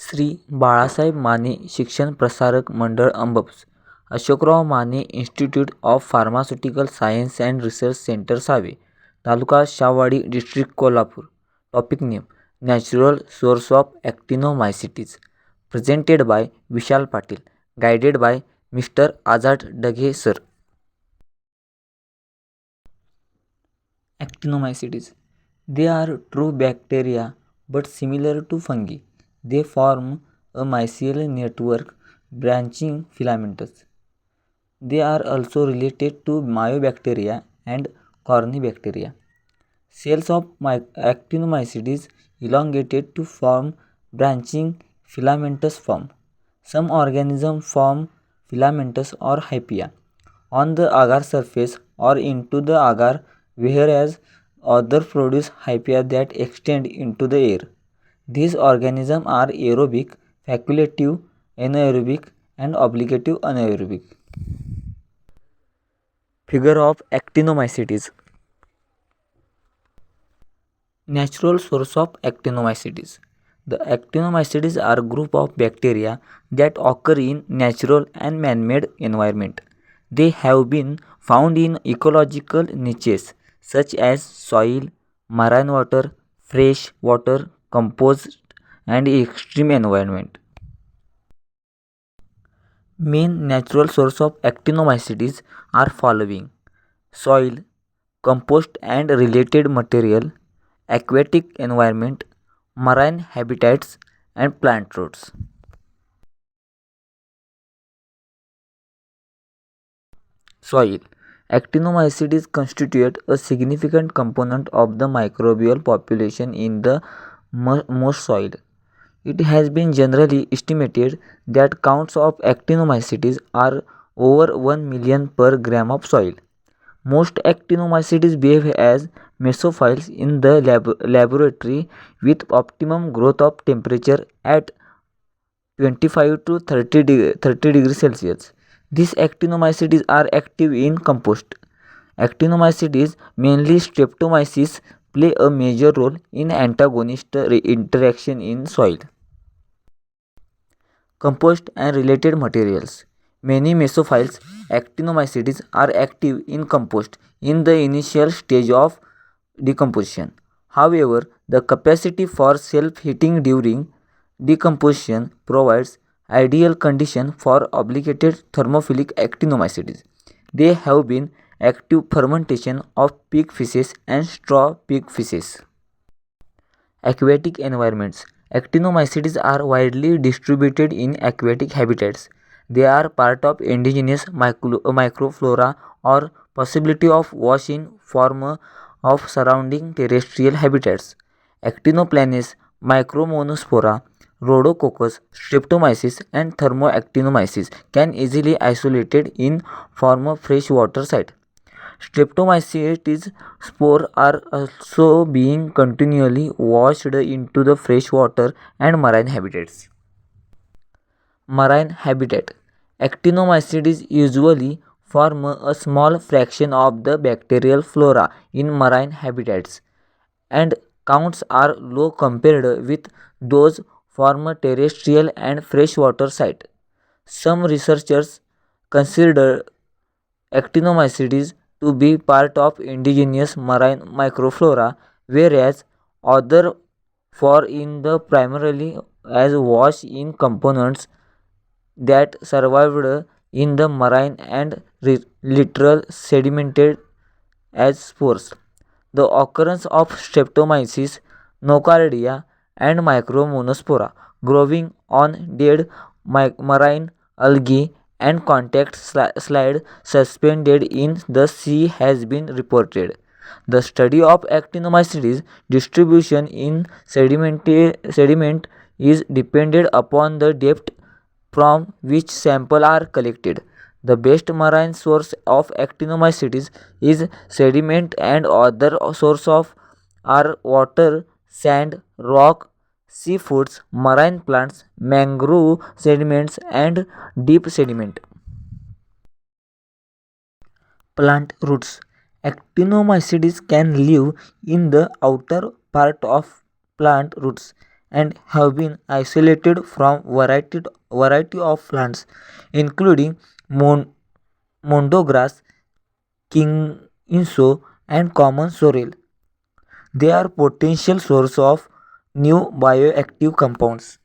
श्री बाळासाहेब माने शिक्षण प्रसारक मंडळ अंबप्स, Ashokrao Mane institute of pharmaceutical science and research centre Save, taluka Shahuwadi, district Kolhapur. Topic name: natural source of actinomycetes. Presented by Vishal Patil. Guided by mister Azad Dage sir. Actinomycetes. They are true bacteria but similar to fungi. They form a mycelial network branching filamentous. They are also related to myobacteria and corynebacteria. Cells of actinomycetes elongated to form branching filamentous form. Some organisms form filamentous or hyphae on the agar surface or into the agar, whereas others produce hyphae that extend into the air. These organisms are aerobic, facultative anaerobic, and obligative anaerobic. Figure of actinomycetes. Natural source of actinomycetes. The actinomycetes are a group of bacteria that occur in natural and man-made environment. They have been found in ecological niches such as soil, marine water, fresh water, compost, and extreme environment. Main natural source of actinomycetes are following: soil, compost and related material, aquatic environment, marine habitats, and plant roots. Soil. Actinomycetes constitute a significant component of the microbial population in the most soil. It has been generally estimated that counts of actinomycetes are over 1 million per gram of soil. Most actinomycetes behave as mesophiles in the laboratory with optimum growth of temperature at 25 to 30 degrees Celsius. These actinomycetes are active in compost. Actinomycetes, mainly Streptomyces, play a major role in antagonist interaction in soil. Compost and related materials. Many mesophiles actinomycetes are active in compost in the initial stage of decomposition. However, the capacity for self-heating during decomposition provides ideal condition for obligated thermophilic actinomycetes. They have been active fermentation of pig fishes and straw pig fishes. Aquatic environments. Actinomycetes are widely distributed in aquatic habitats. They are part of indigenous microflora or possibility of wash-in form of surrounding terrestrial habitats. Actinoplanes, Micromonospora, Rhodococcus, Streptomyces, and Thermoactinomyces can easily isolated in form of freshwater site. Streptomyces spores are also being continually washed into the freshwater and marine habitats. Marine habitat. Actinomycetes usually form a small fraction of the bacterial flora in marine habitats, and counts are low compared with those from terrestrial and freshwater sites. Some researchers consider actinomycetes to be part of indigenous marine microflora, whereas others fall in the primarily as wash-in components that survived in the marine and literal sedimented as spores. The occurrence of Streptomyces, Nocardia, and Micromonospora growing on dead marine algae and contact slide suspended in the sea has been reported. The study of actinomycetes distribution in sediment is dependent upon the depth from which samples are collected. The best marine source of actinomycetes is sediment, and other sources of are water, sand, rock, seafoods, marine plants, mangrove sediments, and deep sediment. Plant roots. Actinomycetes can live in the outer part of plant roots and have been isolated from variety of plants including mondograss, king and common sorrel. They are potential source of new bioactive compounds.